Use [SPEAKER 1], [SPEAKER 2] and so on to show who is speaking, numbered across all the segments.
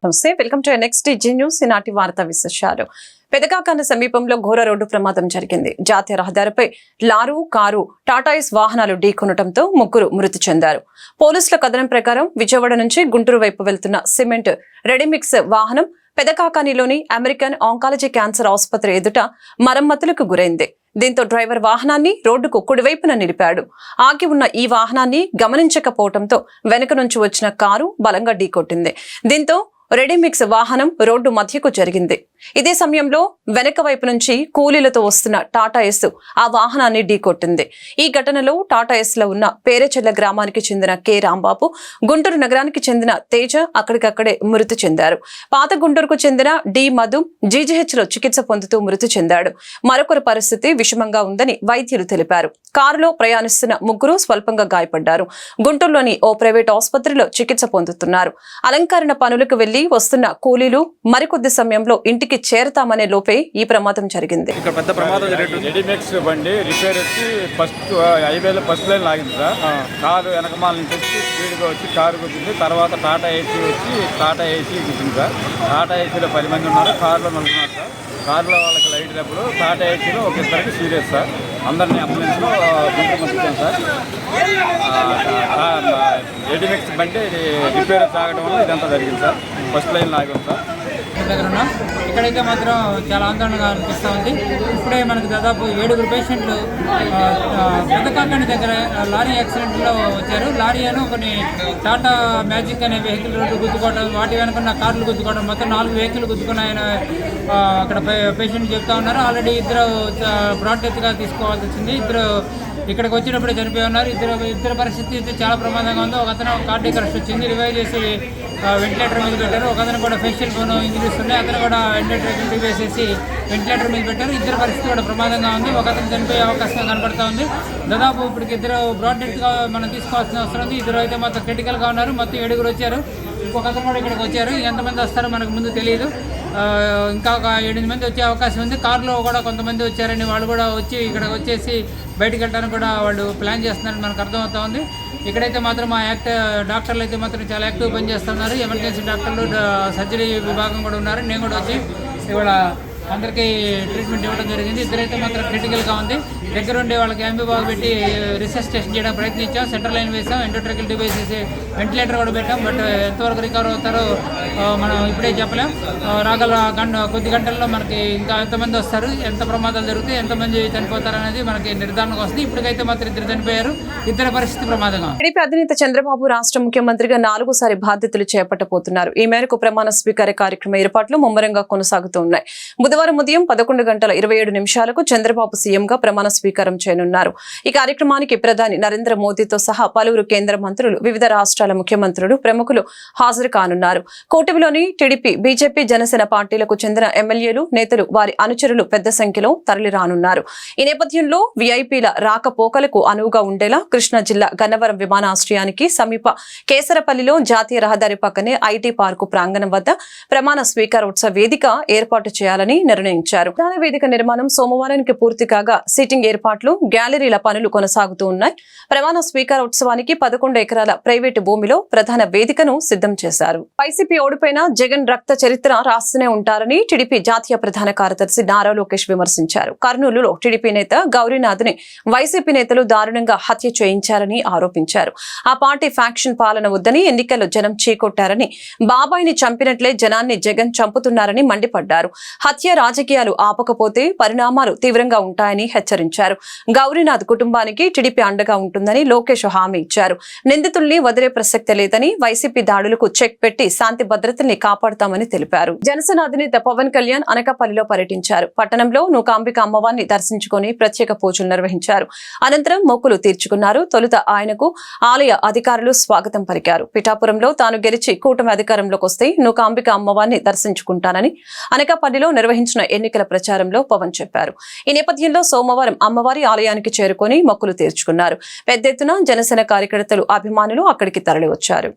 [SPEAKER 1] నమస్తే, welcome to next Zee News. ఈనాటి వార్తా విశేషాలు. పెదకాకాని సమీపంలో ఘోర రోడ్డు ప్రమాదం జరిగింది. జాతీయ రహదారిపై లారీ, కారు, టాటాయిస్ వాహనాలు ఢీకొనడంతో ముగ్గురు మృతి చెందారు. పోలీసుల కథనం ప్రకారం విజయవాడ నుంచి గుంటూరు వైపు వెళ్తున్న సిమెంట్ రెడీమిక్స్ వాహనం పెదకాకానిలోని అమెరికన్ ఆంకాలజీ క్యాన్సర్ ఆసుపత్రి ఎదుట మరమ్మతులకు గురైంది. దీంతో డ్రైవర్ వాహనాన్ని రోడ్డుకు కుడివైపున నిలిపాడు. ఆగి ఉన్న ఈ వాహనాన్ని గమనించకపోవడంతో వెనుక నుంచి వచ్చిన కారు బలంగా ఢీకొట్టింది. దీంతో రెడీమిక్స్ వాహనం రోడ్డు మధ్యకు జరిగింది. ఇదే సమయంలో వెనక వైపు నుంచి కూలీలతో వస్తున్న టాటాఎస్ ఆ వాహనాన్ని ఢీకొట్టింది. ఈ ఘటనలో టాటాఎస్ లో ఉన్న పేరేచెల్ల గ్రామానికి చెందిన కె రాంబాబు, గుంటూరు నగరానికి చెందిన తేజ అక్కడికక్కడే మృతి చెందారు. పాత గుంటూరుకు చెందిన డి మధు జీజీహెచ్ లో చికిత్స పొందుతూ మృతి చెందాడు. మరొకరి పరిస్థితి విషమంగా ఉందని వైద్యులు తెలిపారు. కారులో ప్రయాణిస్తున్న ముగ్గురు స్వల్పంగా గాయపడ్డారు. గుంటూరులోని ఓ ప్రైవేట్ ఆసుపత్రిలో చికిత్స పొందుతున్నారు. అలంకరణ పనులకు వెళ్లి వస్తున్న కూలీలు మరికొద్ది సమయంలో ఇంటికి చేరతామనే లోపే ఈ ప్రమాదం జరిగింది.
[SPEAKER 2] ఇక్కడ పెద్ద ప్రమాదం జరిగింది. రెడీమిక్స్ బండి రిపేర్ వచ్చి ఫస్ట్ హైవేలో ఫస్ట్ లైన్ లాగింది సార్. కారు వెనకమాల నుంచి వచ్చి స్పీడ్గా వచ్చి కారు గుద్దింది. తర్వాత టాటా ఏసీ వచ్చి టాటా ఏసీ గుద్దింది సార్. టాటా ఏసీలో 10 మంది ఉన్నారు, కారులో 4 ఉన్నారు సార్. కారులో వాళ్ళకి లైట్ డబ్బులు, టాటా ఏసీలో ఒక ఇద్దరికి సీరియస్ సార్. అందరినీ అంబులెన్స్లో గుంటూరు పంపించాం సార్. రెడీమిక్స్ బండి రిపేర్ తాగడం వల్ల ఇదంతా జరిగింది సార్. ఫస్ట్ లైన్ లాగాం సార్.
[SPEAKER 3] దగ్గర ఉన్నాం. ఇక్కడైతే మాత్రం చాలా ఆందోళనగా అనిపిస్తూ ఉంది. ఇప్పుడే మనకు దాదాపు 7 పేషెంట్లు పెదకాకాని దగ్గర లారీ యాక్సిడెంట్లో వచ్చారు. లారీ అని కొన్ని టాటా మ్యాజిక్ అనే వెహికల్ రోడ్డు గుద్దుకోవడం, వాటి వెనుకున్న కార్లు గుద్దుకోవడం, మొత్తం 4 వెహికల్ గుద్దుకున్నాయని అక్కడ పేషెంట్ చెప్తా ఉన్నారు. ఆల్రెడీ ఇద్దరు బ్రాడ్ డెత్గా తీసుకోవాల్సి వచ్చింది. ఇద్దరు ఇక్కడికి వచ్చినప్పుడే చనిపోయి ఉన్నారు. ఇద్దరు పరిస్థితి అయితే చాలా ప్రమాదంగా ఉంది. ఒక అతను కార్డియక్ అరెస్ట్ వచ్చింది, రివైవ్ చేసి వెంటిలేటర్ మీద పెట్టారు. ఒక అతను కూడా ఫేషియల్ బోన్ ఇంజరీస్ ఉన్నాయి, అతను కూడా వెంటిలేటర్ రివైవ్ చేసి వెంటిలేటర్ మీద పెట్టారు. ఇద్దరు పరిస్థితి కూడా ప్రమాదంగా ఉంది. ఒక అతను చనిపోయే అవకాశం కనపడతా ఉంది. దాదాపు ఇప్పటికి ఇద్దరు బ్రాడ్ డెత్గా మనం తీసుకోవాల్సిన అవసరం ఉంది. ఇద్దరు అయితే మొత్తం క్రిటికల్గా ఉన్నారు. మొత్తం 7 వచ్చారు. ఇంకొక అతను కూడా ఇక్కడికి వచ్చారు. ఎంతమంది వస్తారో మనకు ముందు తెలియదు. ఇంకా ఒక 8 మంది వచ్చే అవకాశం ఉంది. కారులో కూడా కొంతమంది వచ్చారని వాళ్ళు కూడా వచ్చి ఇక్కడికి వచ్చేసి బయటకు వెళ్ళడానికి కూడా వాళ్ళు ప్లాన్ చేస్తున్నారని మనకు అర్థమవుతా ఉంది. ఇక్కడైతే మాత్రం మా డాక్టర్లు అయితే మాత్రం చాలా యాక్టివ్ పనిచేస్తున్నారు. ఎమర్జెన్సీ డాక్టర్లు, సర్జరీ విభాగం కూడా ఉన్నారు. నేను కూడా వచ్చి ఇవాళ అందరికీ ట్రీట్మెంట్ ఇవ్వడం జరిగింది. ఇద్దరైతే మాత్రం క్రిటికల్గా ఉంది. దగ్గర ఉండే వాళ్ళకి ఎంబీబాగ్ పెట్టి రిసెసిటేషన్ చేయడానికి ప్రయత్నించాం. సెంట్రల్ లైన్ వేసాం, ఎండోట్రకిల్ డివైస్ వేసి వెంటిలేటర్ కూడా పెట్టాం. బట్ ఎంతవరకు రికవర్ అవుతారో మనం ఇప్పుడే చెప్పలేం. రాగల కొద్ది గంటల్లో మనకి ఇంకా ఎంతమంది వస్తారు, ఎంత ప్రమాదాలు జరుగుతాయి, ఎంతమంది చనిపోతారు అనేది మనకి నిర్ధారణకు వస్తుంది. ఇప్పటికైతే మాత్రం ఇద్దరు చనిపోయారు. ఇద్దరి పరిస్థితి ప్రమాదంగా.
[SPEAKER 1] టీడీపీ అధినేత చంద్రబాబు రాష్ట్ర ముఖ్యమంత్రిగా 4సారి బాధ్యతలు చేపట్టబోతున్నారు. ఈ మేరకు ప్రమాణ స్వీకార కార్యక్రమ ఏర్పాట్లు ముమ్మరంగా కొనసాగుతూ ఉన్నాయి. బుధవారం ఉదయం 11:27 చంద్రబాబు సీఎంగా ప్రమాణ స్వీకారం చేయనున్నారు. ఈ కార్యక్రమానికి ప్రధాని నరేంద్ర మోదీతో సహా పలువురు కేంద్ర మంత్రులు, వివిధ రాష్ట్రాల ముఖ్యమంత్రులు, ప్రముఖులు హాజరు కానున్నారు. కూటమిలోని టీడీపీ, బీజేపీ, జనసేన పార్టీలకు చెందిన ఎమ్మెల్యేలు, నేతలు, వారి అనుచరులు పెద్ద సంఖ్యలో తరలి రానున్నారు. ఈ నేపథ్యంలో వీఐపీల రాకపోకలకు అనువుగా ఉండేలా కృష్ణా జిల్లా గన్నవరం విమానాశ్రయానికి సమీప కేసరపల్లిలో జాతీయ రహదారి పక్కనే ఐటీ పార్కు ప్రాంగణం వద్ద ప్రమాణ స్వీకారోత్సవ వేదిక ఏర్పాటు చేయాలని నిర్ణయించారు. ప్రధాన వేదిక నిర్మాణం సోమవారానికి పూర్తి కాగా సిట్టింగ్ ఏర్పాట్లు, గ్యాలరీల పనులు కొనసాగుతూ ఉన్నాయి. ప్రమాణ స్వీకారోత్సవానికి 11 ఎకరాల ప్రైవేటు భూమిలో ప్రధాన వేదికను సిద్ధం చేశారు. వైసీపీ ఓడిపోయిన జగన్ రక్త చరిత్ర రాస్తూనే ఉంటారని టీడీపీ జాతీయ ప్రధాన కార్యదర్శి నారా లోకేష్ విమర్శించారు. కర్నూలులో టీడీపీ నేత గౌరీనాథ్ని వైసీపీ నేతలు దారుణంగా హత్య చేయించారని ఆరోపించారు. ఆ పార్టీ ఫ్యాక్షన్ పాలన వద్దని, ఎన్నికల్లో జనం చీకొట్టారని, బాబాయిని చంపినట్లే జనాన్ని జగన్ చంపుతున్నారని మండిపడ్డారు. హత్య రాజకీయాలు ఆపకపోతే పరిణామాలు తీవ్రంగా ఉంటాయని హెచ్చరించారు. గౌరీనాథ్ కుటుంబానికి టీడీపీ అండగా ఉంటుందని లోకేష్ హామీ ఇచ్చారు. నిందితుల్ని వదిలే ప్రసక్తే లేదని, వైసీపీ దాడులకు చెక్ పెట్టి శాంతి భద్రతల్ని కాపాడుతామని తెలిపారు. జనసేన అధినేత పవన్ కళ్యాణ్ అనకాపల్లిలో పర్యటించారు. పట్టణంలో నూకాంబిక అమ్మవారిని దర్శించుకుని ప్రత్యేక పూజలు నిర్వహించారు. అనంతరం మొక్కులు తీర్చుకున్నారు. తొలుత ఆయనకు ఆలయ అధికారులు స్వాగతం పలికారు. పిఠాపురంలో తాను గెలిచి కూటమి అధికారంలోకి వస్తే నూకాంబిక అమ్మవారిని దర్శించుకుంటానని అనకాపల్లిలో నిర్వహించిన ఎన్నికల ప్రచారంలో పవన్ చెప్పారు. ఈ నేపథ్యంలో సోమవారం అమ్మవారి ఆలయానికి చేరుకొని మొక్కులు తీర్చుకున్నారు. పెద్ద ఎత్తున జనసేన కార్యకర్తలు, అభిమానులు అక్కడికి తరలివచ్చారు.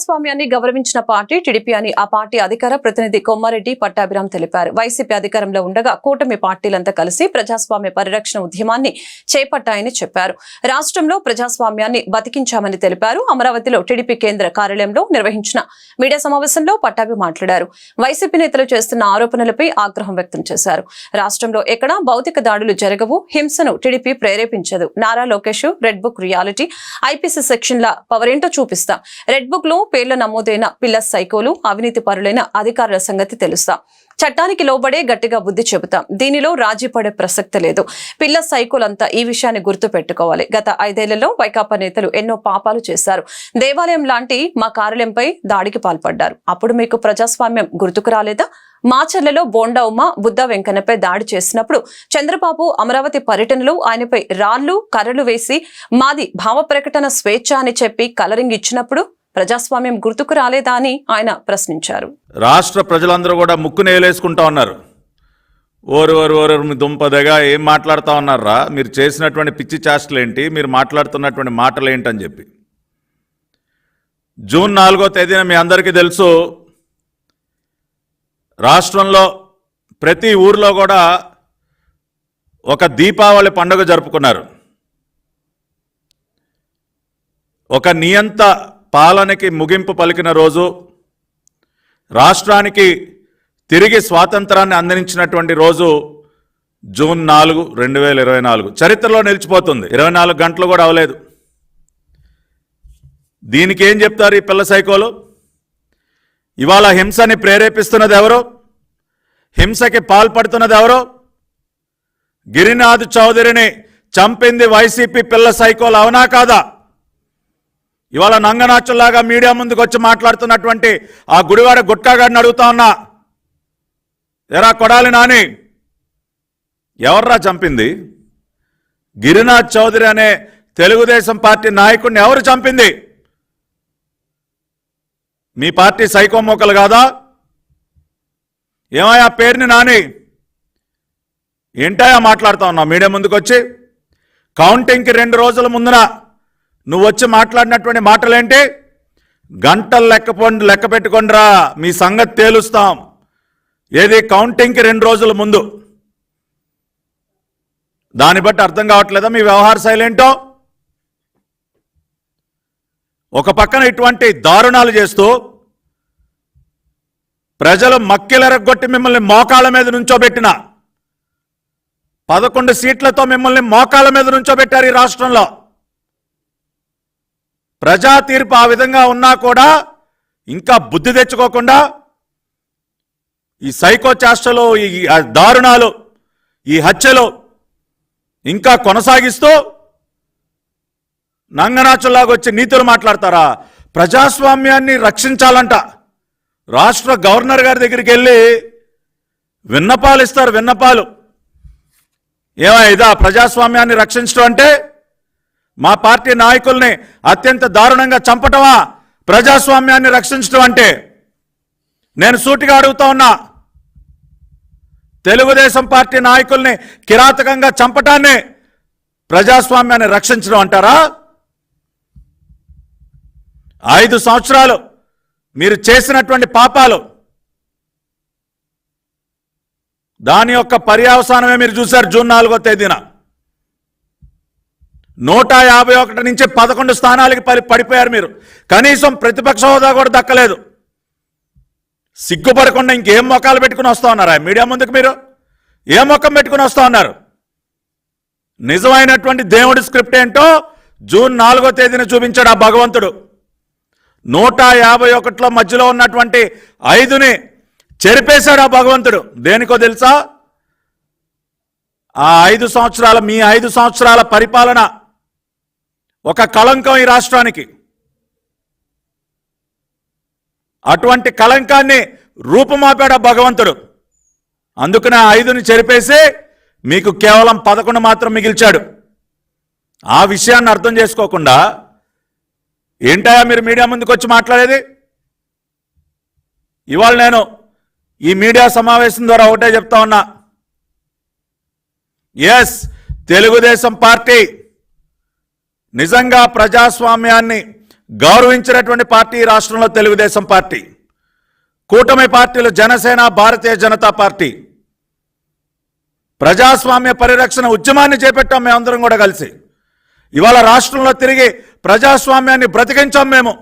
[SPEAKER 1] ప్రజాస్వామ్యాన్ని గౌరవించిన పార్టీ టీడీపీ అని ఆ పార్టీ అధికార ప్రతినిధి కొమ్మారెడ్డి పట్టాభిరామ్ తెలిపారు. వైసీపీ అధికారంలో ఉండగా కూటమి పార్టీలంతా కలిసి ప్రజాస్వామ్య పరిరక్షణ ఉద్యమాన్ని చేపట్టాయని చెప్పారు. రాష్ట్రంలో ప్రజాస్వామ్యాన్ని బతికించామని తెలిపారు. అమరావతిలో టీడీపీ కేంద్ర కార్యాలయంలో నిర్వహించిన మీడియా సమావేశంలో పట్టాభి మాట్లాడారు. వైసీపీ నేతలు చేస్తున్న ఆరోపణలపై ఆగ్రహం వ్యక్తం చేశారు. రాష్ట్రంలో ఎక్కడా భౌతిక దాడులు జరగవు, హింసను టీడీపీ ప్రేరేపించదు. Nara Lokesh red book reality IPC సెక్షన్ల పవరేంటో చూపిస్తాం. రెడ్ బుక్ లో పేర్ల నమోదైన పిల్ల సైకోలు, అవినీతి పరులైన అధికారుల సంగతి తెలుస్తాం. చట్టానికి లోబడే గట్టిగా బుద్ధి చెబుతాం. దీనిలో రాజీ పడే ప్రసక్తి లేదు. పిల్ల సైకోలంతా ఈ విషయాన్ని గుర్తు పెట్టుకోవాలి. గత 5 ఏళ్లలో వైకాపా నేతలు ఎన్నో పాపాలు చేశారు. దేవాలయం లాంటి మా కార్యాలయంపై దాడికి పాల్పడ్డారు. అప్పుడు మీకు ప్రజాస్వామ్యం గుర్తుకు రాలేదా? మాచర్లలో బోండా ఉమ్మ, బుద్ధ వెంకన్నపై దాడి చేసినప్పుడు చంద్రబాబు అమరావతి పర్యటనలో ఆయనపై రాళ్లు కర్రలు వేసి మాది భావ ప్రకటన స్వేచ్ఛ అని చెప్పి కలరింగ్ ఇచ్చినప్పుడు ప్రజాస్వామ్యం గుర్తుకు రాలేదా అని ఆయన ప్రశ్నించారు.
[SPEAKER 4] రాష్ట్ర ప్రజలందరూ కూడా ముక్కును ఏలేసుకుంటా ఉన్నారు. ఓరు మీ దుంపదగా ఏం మాట్లాడుతూ ఉన్నారా, మీరు చేసినటువంటి పిచ్చి చేష్టలు ఏంటి, మీరు మాట్లాడుతున్నటువంటి మాటలు ఏంటని చెప్పి. జూన్ 4వ తేదీన మీ అందరికీ తెలుసు, రాష్ట్రంలో ప్రతి ఊర్లో కూడా ఒక దీపావళి పండుగ జరుపుకున్నారు. ఒక నియంత పాలనకి ముగింపు పలికిన రోజు, రాష్ట్రానికి తిరిగి స్వాతంత్రాన్ని అందించినటువంటి రోజు జూన్ 4, 2024 చరిత్రలో నిలిచిపోతుంది. 24 గంటలు కూడా అవలేదు. దీనికి ఏం చెప్తారు ఈ పిల్ల సైకోలు? ఇవాళ హింసని ప్రేరేపిస్తున్నది ఎవరు? హింసకి పాల్పడుతున్నది ఎవరు? గిరినాథ్ చౌదరిని చంపింది వైసీపీ పిల్ల సైకోలు, అవునా కాదా? ఇవాళ నంగనాచుల్లాగా మీడియా ముందుకు వచ్చి మాట్లాడుతున్నటువంటి ఆ గుడివాడ గుట్కాగాడిని అడుగుతా ఉన్నా, ఎరా కొడాలి నాని, ఎవర్రా చంపింది? గిరినాథ్ చౌదరి అనే తెలుగుదేశం పార్టీ నాయకుడిని ఎవరు చంపింది? మీ పార్టీ సైకో మోకలు కాదా? ఏమయ్యా పేరుని నాని, ఏంటయా మాట్లాడుతా ఉన్నావు మీడియా ముందుకు వచ్చి? కౌంటింగ్కి 2 రోజుల ముందున నువ్వు వచ్చి మాట్లాడినటువంటి మాటలేంటి? గంటలు లెక్క పెట్టుకోండిరా, మీ సంగతి తేలుస్తాం. ఏది కౌంటింగ్కి 2 రోజుల ముందు. దాన్ని బట్టి అర్థం కావట్లేదా మీ వ్యవహార శైలి ఏంటో? ఒక పక్కన ఇటువంటి దారుణాలు చేస్తూ ప్రజలు మక్కిలెరగొట్టి మిమ్మల్ని మోకాళ్ళ మీద నుంచోబెట్టిన 11 సీట్లతో మిమ్మల్ని మోకాళ్ళ మీద నుంచోబెట్టారు ఈ రాష్ట్రంలో. ప్రజా తీర్పు ఆ విధంగా ఉన్నా కూడా ఇంకా బుద్ధి తెచ్చుకోకుండా ఈ సైకో చేష్టలు, ఈ దారుణాలు, ఈ హత్యలు ఇంకా కొనసాగిస్తూ నంగనాచుల్లాగా వచ్చి నీతులు మాట్లాడతారా? ప్రజాస్వామ్యాన్ని రక్షించాలంట. రాష్ట్ర గవర్నర్ గారి దగ్గరికి వెళ్ళి విన్నపాలు ఇస్తారు. విన్నపాలు ఏమైదా ప్రజాస్వామ్యాన్ని రక్షించడం అంటే? మా పార్టీ నాయకుల్ని అత్యంత దారుణంగా చంపటమా ప్రజాస్వామ్యాన్ని రక్షించడం అంటే? నేను సూటిగా అడుగుతా ఉన్నా, తెలుగుదేశం పార్టీ నాయకుల్ని కిరాతకంగా చంపటాన్ని ప్రజాస్వామ్యాన్ని రక్షించడం అంటారా? 5 సంవత్సరాలు మీరు చేసినటువంటి పాపాలు, దాని యొక్క పర్యవసానమే మీరు చూశారు. జూన్ 4వ తేదీన 151 నుంచి 11 స్థానాలకి పడిపోయారు మీరు. కనీసం ప్రతిపక్ష హోదా కూడా దక్కలేదు. సిగ్గుపడకుండా ఇంకేం మొక్కలు పెట్టుకుని వస్తూ ఉన్నారా మీడియా ముందుకు? మీరు ఏ మొక్కం పెట్టుకుని వస్తూ ఉన్నారు? నిజమైనటువంటి దేవుడి స్క్రిప్ట్ ఏంటో జూన్ 4వ తేదీన చూపించాడు ఆ భగవంతుడు. 151లో మధ్యలో ఉన్నటువంటి 5ని చెరిపేశాడు ఆ భగవంతుడు. దేనికో తెలుసా? ఆ 5 సంవత్సరాల, మీ 5 సంవత్సరాల పరిపాలన ఒక కళంకం ఈ రాష్ట్రానికి. అటువంటి కళంకాన్ని రూపుమాపాడు ఆ భగవంతుడు. అందుకనే 5ని చెరిపేసి మీకు కేవలం 11 మాత్రం మిగిల్చాడు. ఆ విషయాన్ని అర్థం చేసుకోకుండా ఏంటయా మీరు మీడియా ముందుకు వచ్చి మాట్లాడేది? ఇవాళ నేను ఈ మీడియా సమావేశం ద్వారా ఒకటే చెప్తా ఉన్నా, ఎస్, తెలుగుదేశం పార్టీ నిజంగా ప్రజాస్వామ్యాన్ని గౌరవించినటువంటి పార్టీ రాష్ట్రంలో తెలుగుదేశం పార్టీ, కూటమి పార్టీలు జనసేన, భారతీయ జనతా పార్టీ. ప్రజాస్వామ్య పరిరక్షణ ఉద్యమాన్ని చేపట్టాం మేమందరం కూడా కలిసి. ఇవాళ రాష్ట్రంలో తిరిగి ప్రజాస్వామ్యాన్ని బ్రతికించాం మేము.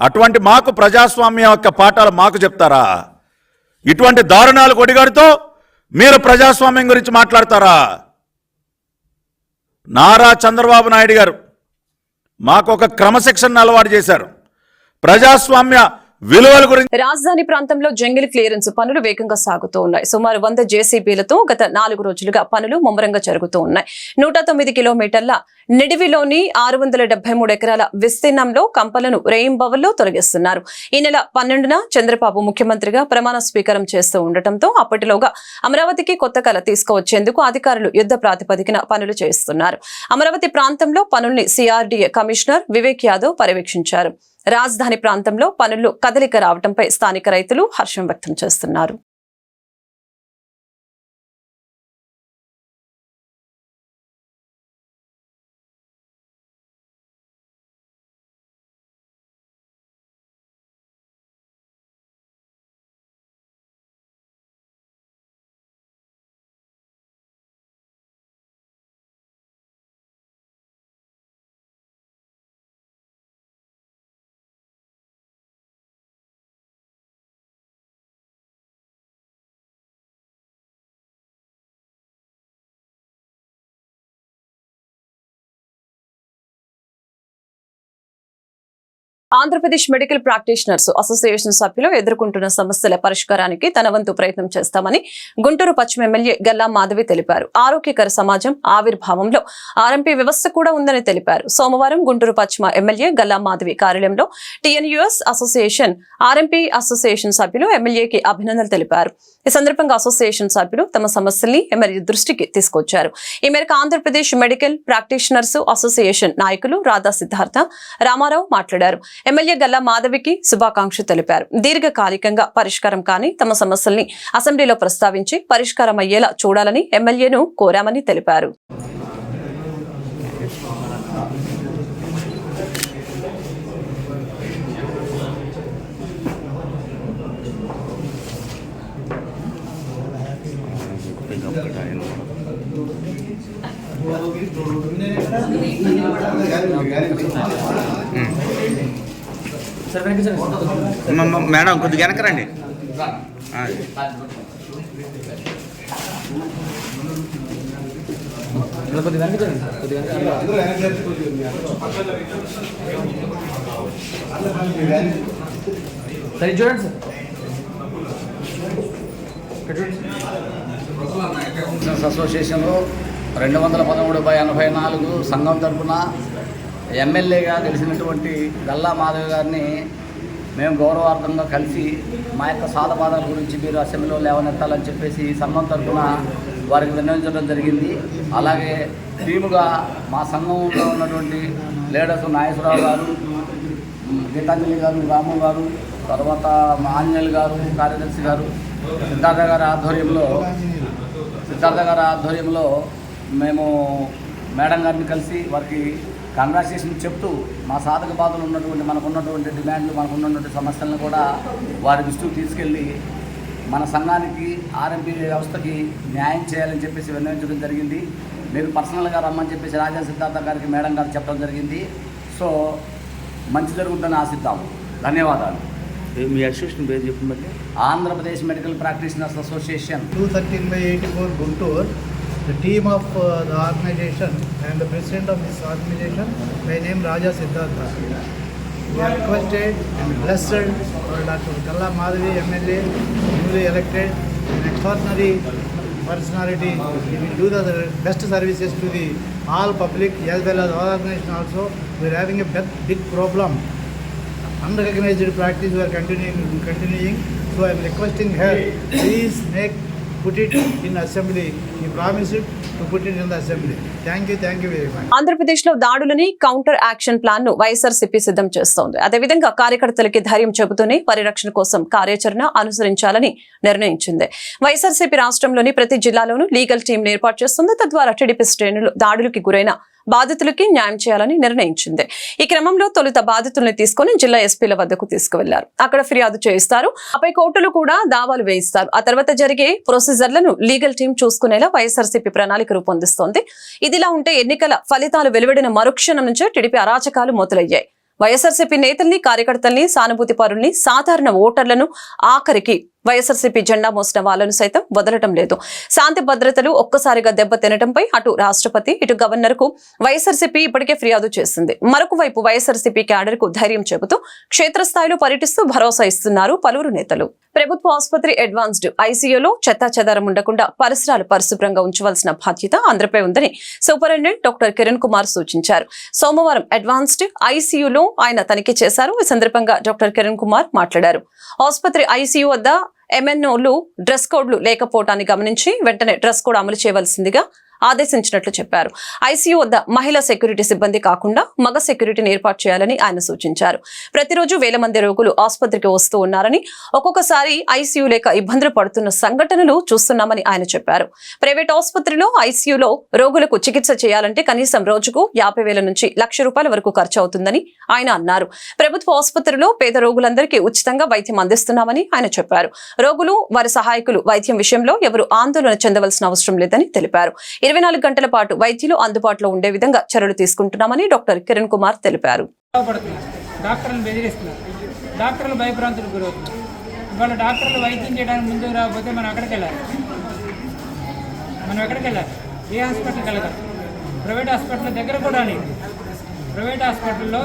[SPEAKER 4] అటువంటి మాకు ప్రజాస్వామ్యం యొక్క పాఠాలు మాకు చెప్తారా? ఇటువంటి దారుణాలు కొడిగడుతూ మీరు ప్రజాస్వామ్యం గురించి మాట్లాడతారా? నారా చంద్రబాబు నాయుడు గారు మాకు ఒక క్రమశిక్షణ అలవాటు చేశారు. ప్రజాస్వామ్య విలువల గురించి.
[SPEAKER 1] రాజధాని ప్రాంతంలో జంగిల్ క్లియరెన్స్ పనులు వేగంగా సాగుతూ ఉన్నాయి. సుమారు 100 జేసీబీలతో గత 4 రోజులుగా పనులు ముమ్మరంగా జరుగుతూ ఉన్నాయి. 109 కిలోమీటర్ల నిడివిలోని 673 ఎకరాల విస్తీర్ణంలో కంపలను రేయింబవల్లో తొలగిస్తున్నారు. ఈ నెల 12న చంద్రబాబు ముఖ్యమంత్రిగా ప్రమాణ స్వీకారం చేస్తూ ఉండటంతో అప్పటిలోగా అమరావతికి కొత్త కళ తీసుకువచ్చేందుకు అధికారులు యుద్ధ ప్రాతిపదికన పనులు చేస్తున్నారు. అమరావతి ప్రాంతంలో పనుల్ని సిఆర్డీఏ కమిషనర్ వివేక్ యాదవ్ పర్యవేక్షించారు. రాజధాని ప్రాంతంలో పనుల్లో కదలిక రావడంపై స్థానిక రైతులు హర్షం వ్యక్తం చేస్తున్నారు. ఆంధ్రప్రదేశ్ మెడికల్ ప్రాక్టీషనర్స్ అసోసియేషన్ సభ్యులు ఎదుర్కొంటున్న సమస్యల పరిష్కారానికి తన వంతు ప్రయత్నం చేస్తామని గుంటూరు పశ్చిమ ఎమ్మెల్యే గల్లా మాధవి తెలిపారు. ఆరోగ్యకర సమాజం ఆవిర్భావంలో ఆర్ఎంపీ వ్యవస్థ కూడా ఉందని తెలిపారు. సోమవారం గుంటూరు పశ్చిమ ఎమ్మెల్యే గల్లా మాధవి కార్యాలయంలో టీఎన్యూఎస్ అసోసియేషన్, ఆర్ఎంపీ అసోసియేషన్ సభ్యులు ఎమ్మెల్యేకి అభినందనలు తెలిపారు. ఈ సందర్భంగా అసోసియేషన్ సభ్యులు తమ సమస్యల్ని ఎమ్మెల్యే దృష్టికి తీసుకొచ్చారు. ఈ మేరకు ఆంధ్రప్రదేశ్ మెడికల్ ప్రాక్టీషనర్స్ అసోసియేషన్ నాయకులు రాధా సిద్ధార్థ, రామారావు మాట్లాడారు. ఎమ్మెల్యే గల్లా మాధవికి శుభాకాంక్షలు తెలిపారు. దీర్ఘకాలికంగా పరిష్కారం కాని తమ సమస్యల్ని అసెంబ్లీలో ప్రస్తావించి పరిష్కారం అయ్యేలా చూడాలని ఎమ్మెల్యేను కోరామని తెలిపారు.
[SPEAKER 5] మేడం కొద్దిగా వెనకరండి.
[SPEAKER 3] సరే చూడండి
[SPEAKER 5] సార్. అసోసియేషన్లో 213/84 సంఘం తరఫున ఎమ్మెల్యేగా గెలిచినటువంటి గల్లా మాధవి గారిని మేము గౌరవార్థంగా కలిసి మా యొక్క సాధబాధల గురించి మీరు అసెంబ్లీలో లేవనెత్తాలని చెప్పేసి సంఘం తరఫున వారికి విన్నవించడం జరిగింది. అలాగే టీముగా మా సంఘంలో ఉన్నటువంటి లీడర్స్ నాగేశ్వరరావు గారు, గీతాంజలి గారు, రాము గారు, తర్వాత ఆంజనేయులు గారు, కార్యదర్శి గారు, సిద్ధార్థ గారి ఆధ్వర్యంలో మేము మేడం గారిని కలిసి వారికి కంగ్రాచులేషన్ చెప్తూ మా సాధక బాధలు ఉన్నటువంటి మనకున్నటువంటి డిమాండ్లు, మనకున్నటువంటి సమస్యలను కూడా వారి దృష్టికి తీసుకెళ్ళి మన సంఘానికి ఆర్ఎంపీ వ్యవస్థకి న్యాయం చేయాలని చెప్పేసి విన్నవించడం జరిగింది. మీరు పర్సనల్గా రమ్మని చెప్పేసి రాజా సిద్ధార్థ గారికి మేడం గారు చెప్పడం జరిగింది. సో మంచి జరుగుతుందని ఆశిద్దాం. ధన్యవాదాలు.
[SPEAKER 6] మీ అసోసియేషన్ పేరు చెప్పండి.
[SPEAKER 5] Andhra Pradesh medical practitioners association
[SPEAKER 7] 213/84 Guntur. The team of the organization and the president of this organization by name Raja Siddhartha. We are requested and blessed for Dr. Galla Madhavi MLA, newly elected, an extraordinary personality. He will do the best services to the all public as well as our organization also. We are having a big problem. Unrecognized practice we are continuing. So I am requesting her, please put it in assembly. He promised to put it in the assembly. Thank you very much.
[SPEAKER 1] Andhra Pradesh లో దాడులని counter action plan ను వైఎస్ఆర్సీపీ సిద్ధం చేస్తోంది. అదేవిధంగా కార్యకర్తలకి ధైర్యం చెబుతూనే పరిరక్షణ కోసం కార్యాచరణ అనుసరించాలని నిర్ణయించింది. వైఎస్ఆర్సీపీ రాష్ట్రంలోని ప్రతి జిల్లాలోనూ లీగల్ టీం ఏర్పాటు చేస్తుంది. తద్వారా టీడీపీ శ్రేణులు దాడులకి గురైన బాధితులకి న్యాయం చేయాలని నిర్ణయించింది. ఈ క్రమంలో తొలుత బాధితుల్ని తీసుకుని జిల్లా ఎస్పీల వద్దకు తీసుకువెళ్లారు. అక్కడ ఫిర్యాదు చేయిస్తారు. ఆపై కోర్టులు కూడా దావాలు వేయిస్తారు. ఆ తర్వాత జరిగే ప్రొసీజర్లను లీగల్ టీం చూసుకునేలా వైఎస్ఆర్సీపీ ప్రణాళిక రూపొందిస్తోంది. ఇదిలా ఉంటే ఎన్నికల ఫలితాలు వెలువడిన మరుక్షణం నుంచే టీడీపీ అరాచకాలు మొదలయ్యాయి. వైఎస్ఆర్సీపీ నేతల్ని, కార్యకర్తల్ని, సానుభూతి పరుల్ని, సాధారణ ఓటర్లను, ఆఖరికి వైఎస్ఆర్సీపీ జెండా మోసిన వాళ్లను సైతం వదలటం లేదు. శాంతి భద్రతలు ఒక్కసారిగా దెబ్బతినటంపై అటు రాష్ట్రపతి, ఇటు గవర్నర్ కు వైఎస్ఆర్సీపీ ఇప్పటికే ఫిర్యాదు చేసింది. మరొక వైపు వైఎస్ఆర్సీపీ క్యాడర్ కు ధైర్యం చెబుతూ క్షేత్రస్థాయిలో పర్యటిస్తూ భరోసా ఇస్తున్నారు పలువురు నేతలు. ప్రభుత్వ ఆసుపత్రి అడ్వాన్స్డ్ ఐసీయూలో చెత్తాచెదారం ఉండకుండా పరిసరాలు పరిశుభ్రంగా ఉంచవలసిన బాధ్యత అందరిపై ఉందని సూపరింటెండెంట్ డాక్టర్ కిరణ్ కుమార్ సూచించారు. సోమవారం అడ్వాన్స్డ్ ఐసీయూలో ఆయన తనిఖీ చేశారు. ఈ సందర్భంగా డాక్టర్ కిరణ్ కుమార్ మాట్లాడారు. ఆసుపత్రి ఐసీయూ వద్ద ఎంఎన్ఓలు డ్రెస్ కోడ్లు లేకపోవటాన్ని గమనించి వెంటనే డ్రెస్ కోడ్ అమలు చేయవలసిందిగా ఆదేశించినట్లు చెప్పారు. ఐసీయూ వద్ద మహిళా సెక్యూరిటీ సిబ్బంది కాకుండా మగ సెక్యూరిటీని ఏర్పాటు చేయాలని ఆయన సూచించారు. ప్రతిరోజు వేల మంది రోగులు ఆసుపత్రికి వస్తూ ఉన్నారని, ఒక్కొక్కసారి ఐసీయూ లేక ఇబ్బందులు పడుతున్న సంఘటనలు చూస్తున్నామని ఆయన చెప్పారు. ప్రైవేట్ ఆసుపత్రిలో ఐసీయూలో రోగులకు చికిత్స చేయాలంటే కనీసం రోజుకు 50,000 నుంచి ₹1,00,000 వరకు ఖర్చు అవుతుందని ఆయన అన్నారు. ప్రభుత్వ ఆసుపత్రిలో పేద రోగులందరికీ ఉచితంగా వైద్యం అందిస్తున్నామని ఆయన చెప్పారు. రోగులు, వారి సహాయకులు వైద్యం విషయంలో ఎవరు ఆందోళన చెందవలసిన అవసరం లేదని తెలిపారు. 24 గంటల పాటు వైద్యులు అందుబాటులో ఉండే విధంగా చర్యలు తీసుకుంటున్నామని డాక్టర్ కిరణ్ కుమార్ తెలిపారు.
[SPEAKER 3] డాక్టర్లను బెదిరిస్తున్నారు, డాక్టర్లు భయభ్రాంతులకు గురవుతున్నారు. ఇవాళ డాక్టర్లు వైద్యం చేయడానికి ముందుకు రాకపోతే మనం ఎక్కడికి వెళ్ళాలి? ఏ హాస్పిటల్కి వెళ్ళగలం? ప్రైవేట్ హాస్పిటల్ దగ్గర కూడా లేదు. ప్రైవేట్ హాస్పిటల్లో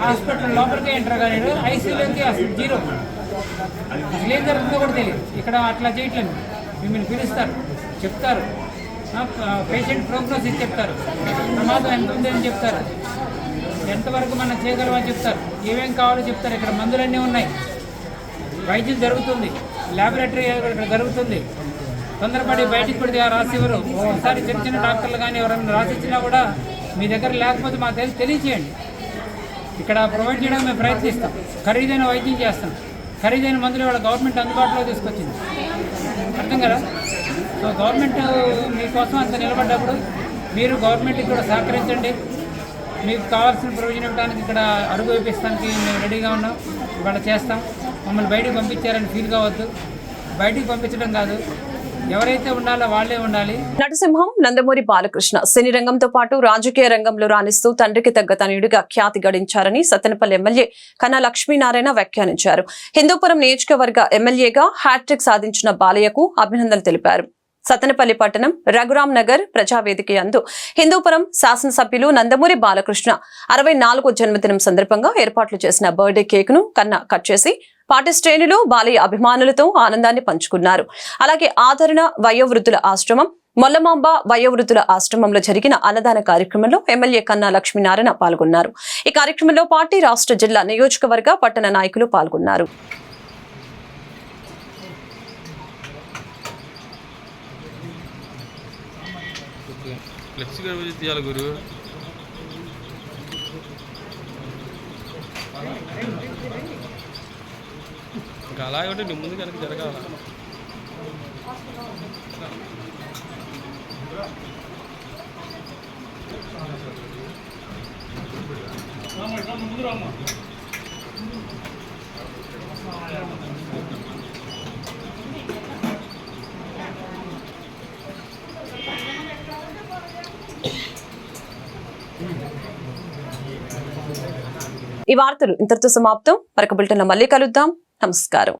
[SPEAKER 3] హాస్పిటల్ లోపలికి ఎంటర్ కానీ ఐసీయూలోకి అసలు జీరో. అసలు ఏం జరుగుతుందో కూడా తెలియదు. ఇక్కడ అట్లా చేయట్లేదు. మిమ్మల్ని పిలుస్తారు, చెప్తారు, పేషెంట్ ప్రోగ్నోసిస్ చెప్తారు, ప్రమాదం ఎంత ఉందని చెప్తారు, ఎంతవరకు మనం చేయగలమని చెప్తారు, ఏమేం కావాలో చెప్తారు. ఇక్కడ మందులన్నీ ఉన్నాయి, వైద్యం జరుగుతుంది, ల్యాబొరేటరీ ఇక్కడ జరుగుతుంది. తొందరపడి బయటికి పడితే రాసివ్వరు. ఒకసారి చిన్న డాక్టర్లు కానీ ఎవరైనా రాసిచ్చినా కూడా మీ దగ్గర లేకపోతే మాకు తెలియచేయండి. ఇక్కడ ప్రొవైడ్ చేయడానికి మేము ప్రయత్నిస్తాం. ఖరీదైన వైద్యం చేస్తాం. ఖరీదైన మందులు వాళ్ళ గవర్నమెంట్ అందుబాటులో తీసుకొచ్చింది. అర్థం కదా? సో గవర్నమెంట్ మీకోసం అంత నిలబడ్డప్పుడు మీరు గవర్నమెంట్కి కూడా సహకరించండి. మీకు కావాల్సిన ప్రొవిజన్ ఇవ్వడానికి ఇక్కడ అడుగు వేపిస్తానికి మేము రెడీగా ఉన్నాం. ఇవాళ చేస్తాం. మమ్మల్ని బయటికి పంపించారని ఫీల్ కావద్దు. బయటికి పంపించడం కాదు, ఎవరైతే ఉండాలో వాళ్ళే ఉండాలి.
[SPEAKER 1] నటసింహం నందమూరి బాలకృష్ణ సినీ రంగంతో పాటు రాజకీయ రంగంలో రాణిస్తూ తండ్రికి తగ్గ తనయుడిగా ఖ్యాతి గడించారని సత్తెనపల్లి ఎమ్మెల్యే కన్నా లక్ష్మీనారాయణ వ్యాఖ్యానించారు. హిందూపురం నియోజకవర్గ ఎమ్మెల్యేగా హ్యాట్రిక్ సాధించిన బాలయ్యకు అభినందనలు తెలిపారు. సత్తెనపల్లి పట్టణం రఘురాం నగర్ ప్రజావేదిక యందు హిందూపురం శాసనసభ్యులు నందమూరి బాలకృష్ణ 64వ జన్మదినం సందర్భంగా ఏర్పాట్లు చేసిన బర్త్డే కేక్ ను కన్నా కట్ చేసి పార్టీ శ్రేణులు, బాలయ్య అభిమానులతో ఆనందాన్ని పంచుకున్నారు. అలాగే ఆదరణ వయోవృద్ధుల ఆశ్రమం, మొల్లమాంబ వయోవృద్ధుల ఆశ్రమంలో జరిగిన అన్నదాన కార్యక్రమంలో ఎమ్మెల్యే కన్నా లక్ష్మీనారాయణ పాల్గొన్నారు. ఈ కార్యక్రమంలో పార్టీ రాష్ట్ర, జిల్లా, నియోజకవర్గ, పట్టణ నాయకులు పాల్గొన్నారు.
[SPEAKER 8] ఇంకా అలాగే ఉంటే నీ ముందు కనుక జరగాల.
[SPEAKER 1] ఈ వార్తలు ఇంతటితో సమాప్తం. మరొక బులెటిన్లో మళ్ళీ కలుద్దాం. నమస్కారం.